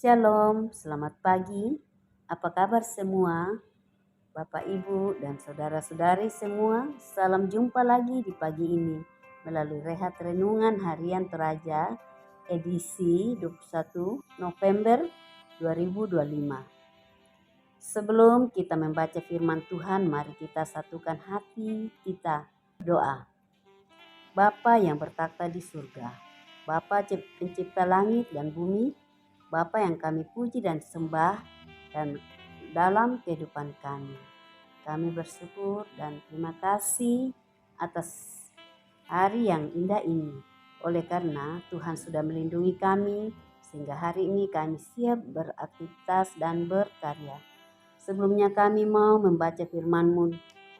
Shalom, selamat pagi. Apa kabar semua? Bapak, Ibu, dan saudara-saudari semua, salam jumpa lagi di pagi ini melalui Rehat Renungan Harian Toraja edisi 21 November 2025. Sebelum kita membaca firman Tuhan, mari kita satukan hati kita berdoa. Bapa yang bertakhta di surga, Bapa pencipta langit dan bumi, Bapa yang kami puji dan sembah dan dalam kehidupan kami. Kami bersyukur dan terima kasih atas hari yang indah ini. Oleh karena Tuhan sudah melindungi kami sehingga hari ini kami siap beraktivitas dan berkarya. Sebelumnya kami mau membaca firman-Mu,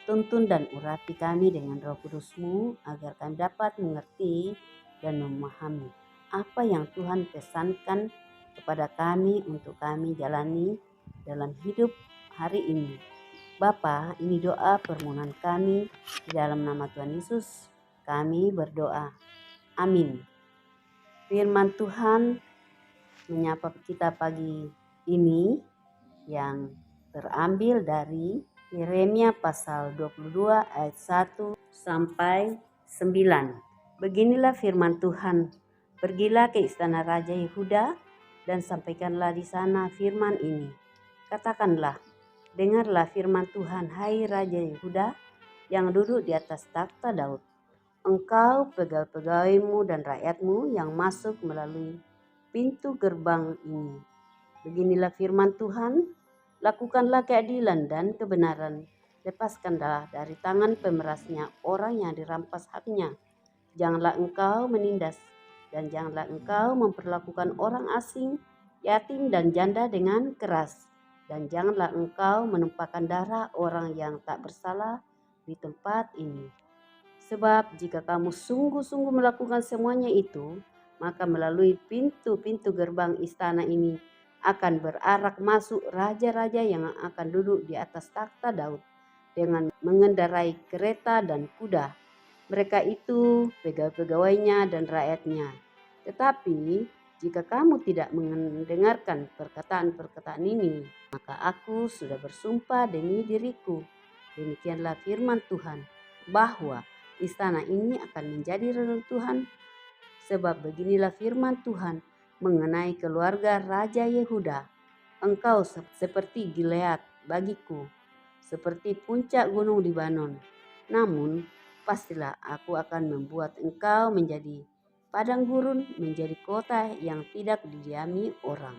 tuntun dan urapi kami dengan Roh Kudus-Mu agar kami dapat mengerti dan memahami apa yang Tuhan pesankan kepada kami untuk kami jalani dalam hidup hari ini. Bapa, ini doa permohonan kami di dalam nama Tuhan Yesus. Kami berdoa. Amin. Firman Tuhan menyapa kita pagi ini yang terambil dari Yeremia pasal 22 ayat 1 sampai 9. Beginilah firman Tuhan. Pergilah ke istana Raja Yehuda dan sampaikanlah di sana firman ini. Katakanlah, dengarlah firman Tuhan, hai Raja Yehuda yang duduk di atas takhta Daud. Engkau, pegawai-pegawaimu dan rakyatmu yang masuk melalui pintu gerbang ini. Beginilah firman Tuhan, lakukanlah keadilan dan kebenaran. Lepaskanlah dari tangan pemerasnya orang yang dirampas haknya. Janganlah engkau menindas dan janganlah engkau memperlakukan orang asing, yatim dan janda dengan keras. Dan janganlah engkau menumpahkan darah orang yang tak bersalah di tempat ini. Sebab jika kamu sungguh-sungguh melakukan semuanya itu, maka melalui pintu-pintu gerbang istana ini akan berarak masuk raja-raja yang akan duduk di atas takhta Daud dengan mengendarai kereta dan kuda. Mereka itu pegawai-pegawainya dan rakyatnya. Tetapi jika kamu tidak mendengarkan perkataan-perkataan ini, maka aku sudah bersumpah demi diriku, demikianlah firman Tuhan, bahwa istana ini akan menjadi reruntuhan. Sebab beginilah firman Tuhan mengenai keluarga Raja Yehuda. Engkau seperti Gilead bagiku, seperti puncak gunung Libanon. Namun pastilah aku akan membuat engkau menjadi padang gurun, menjadi kota yang tidak didiami orang.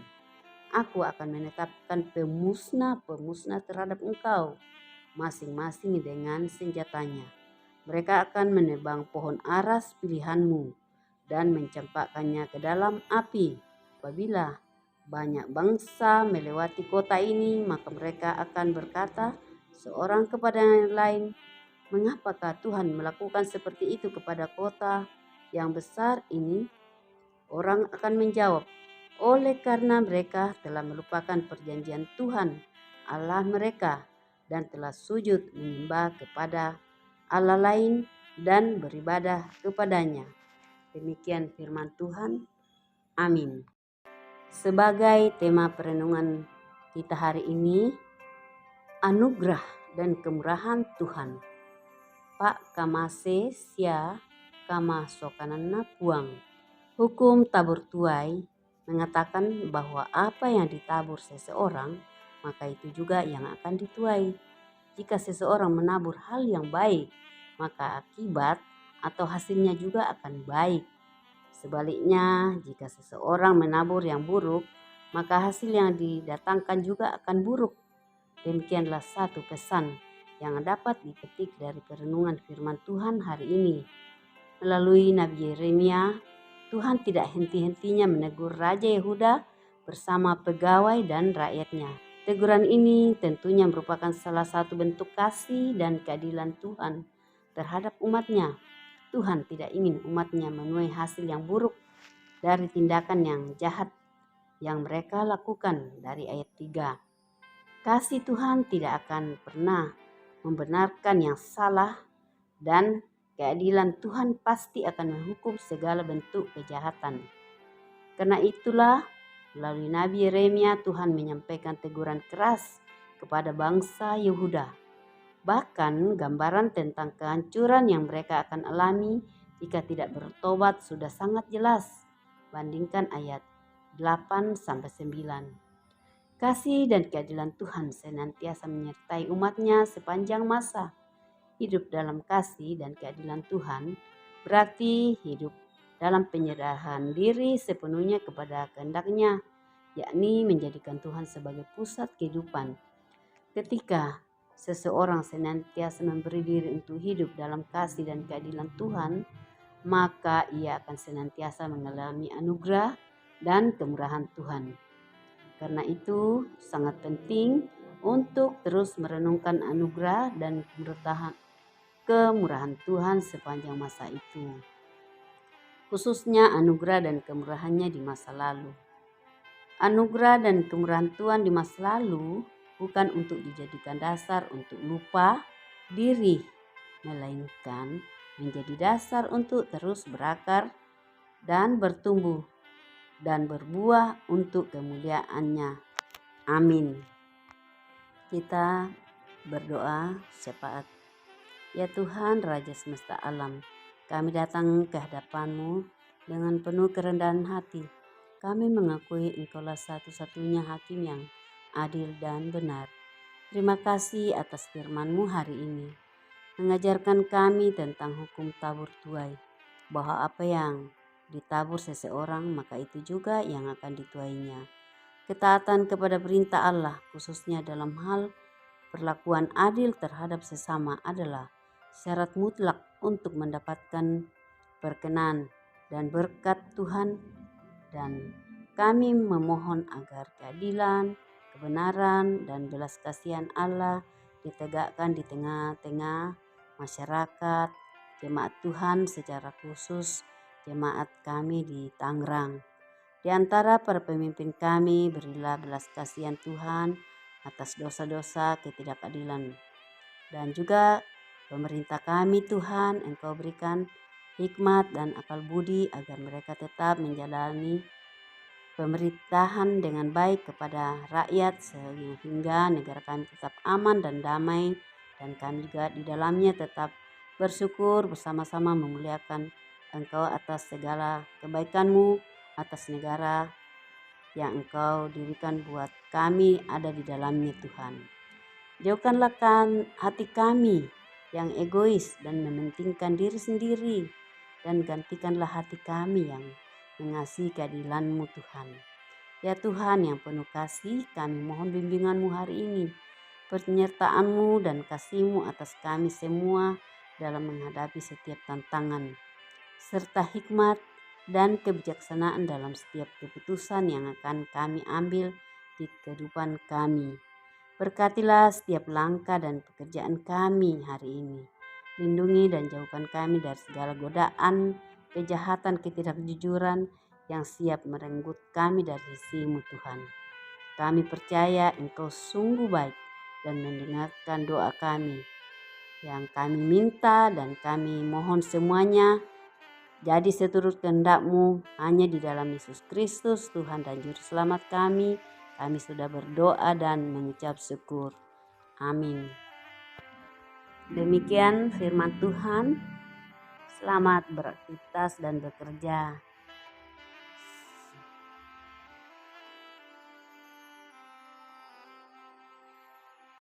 Aku akan menetapkan pemusnah-pemusnah terhadap engkau, masing-masing dengan senjatanya. Mereka akan menebang pohon aras pilihanmu dan mencampakkannya ke dalam api. Apabila banyak bangsa melewati kota ini, maka mereka akan berkata seorang kepada yang lain, mengapakah Tuhan melakukan seperti itu kepada kota yang besar ini? Orang akan menjawab, oleh karena mereka telah melupakan perjanjian Tuhan Allah mereka dan telah sujud menyembah kepada Allah lain dan beribadah kepadanya. Demikian firman Tuhan. Amin. Sebagai tema perenungan kita hari ini, anugerah dan kemurahan Tuhan. Pak kamase sia kama sokanana puang. Hukum tabur tuai mengatakan bahwa apa yang ditabur seseorang, maka itu juga yang akan dituai. Jika seseorang menabur hal yang baik, maka akibat atau hasilnya juga akan baik. Sebaliknya, jika seseorang menabur yang buruk, maka hasil yang didatangkan juga akan buruk. Demikianlah satu pesan yang dapat dipetik dari perenungan firman Tuhan hari ini. Melalui Nabi Yeremia, Tuhan tidak henti-hentinya menegur Raja Yehuda bersama pegawai dan rakyatnya. Teguran ini tentunya merupakan salah satu bentuk kasih dan keadilan Tuhan terhadap umatnya. Tuhan tidak ingin umatnya menuai hasil yang buruk dari tindakan yang jahat yang mereka lakukan dari ayat 3. Kasih Tuhan tidak akan pernah membenarkan yang salah dan keadilan Tuhan pasti akan menghukum segala bentuk kejahatan. Karena itulah Melalui Nabi Yeremia, Tuhan menyampaikan teguran keras kepada bangsa Yehuda. Bahkan gambaran tentang kehancuran yang mereka akan alami jika tidak bertobat sudah sangat jelas. Bandingkan ayat 8-9. Kasih dan keadilan Tuhan senantiasa menyertai umatnya sepanjang masa. Hidup dalam kasih dan keadilan Tuhan berarti hidup dalam penyerahan diri sepenuhnya kepada kehendak-Nya, yakni menjadikan Tuhan sebagai pusat kehidupan. Ketika seseorang senantiasa memberi diri untuk hidup dalam kasih dan keadilan Tuhan, maka ia akan senantiasa mengalami anugerah dan kemurahan Tuhan. Karena itu sangat penting untuk terus merenungkan anugerah dan kemurahan Tuhan sepanjang masa itu. Khususnya anugerah dan kemurahannya di masa lalu. Anugerah dan kemurahan Tuhan di masa lalu bukan untuk dijadikan dasar untuk lupa diri, melainkan menjadi dasar untuk terus berakar dan bertumbuh dan berbuah untuk kemuliaan-Nya. Amin. Kita berdoa syafaat. Ya Tuhan, Raja semesta alam, kami datang ke hadapan-Mu dengan penuh kerendahan hati. Kami mengakui Engkaulah satu-satunya hakim yang adil dan benar. Terima kasih atas firman-Mu hari ini, mengajarkan kami tentang hukum tabur tuai, bahwa apa yang ditabur seseorang maka itu juga yang akan dituainya. Ketaatan kepada perintah Allah, khususnya dalam hal perlakuan adil terhadap sesama, adalah syarat mutlak untuk mendapatkan perkenan dan berkat Tuhan. Dan kami memohon agar keadilan, kebenaran, dan belas kasihan Allah ditegakkan di tengah-tengah masyarakat, jemaat Tuhan, secara khusus jemaat kami di Tangerang. Di antara para pemimpin kami, berilah belas kasihan Tuhan atas dosa-dosa ketidakadilan. Dan juga pemerintah kami Tuhan, Engkau berikan hikmat dan akal budi agar mereka tetap menjalani pemerintahan dengan baik kepada rakyat, sehingga negara kami tetap aman dan damai, dan kami juga di dalamnya tetap bersyukur bersama-sama memuliakan Engkau atas segala kebaikan-Mu, atas negara yang Engkau dirikan buat kami ada di dalamnya Tuhan. Jauhkanlah hati kami yang egois dan mementingkan diri sendiri, dan gantikanlah hati kami yang mengasihi keadilan-Mu Tuhan. Ya Tuhan yang penuh kasih, kami mohon bimbingan-Mu hari ini, penyertaan-Mu dan kasih-Mu atas kami semua dalam menghadapi setiap tantangan, serta hikmat dan kebijaksanaan dalam setiap keputusan yang akan kami ambil di kehidupan kami. Berkatilah setiap langkah dan pekerjaan kami hari ini. Lindungi dan jauhkan kami dari segala godaan, kejahatan, ketidakjujuran yang siap merenggut kami dari sisi-Mu Tuhan. Kami percaya Engkau sungguh baik dan mendengarkan doa kami yang kami minta, dan kami mohon semuanya jadi seturut kehendak-Mu hanya di dalam Yesus Kristus, Tuhan dan Juru Selamat kami. Kami sudah berdoa dan mengucap syukur. Amin. Demikian firman Tuhan. Selamat beraktivitas dan bekerja.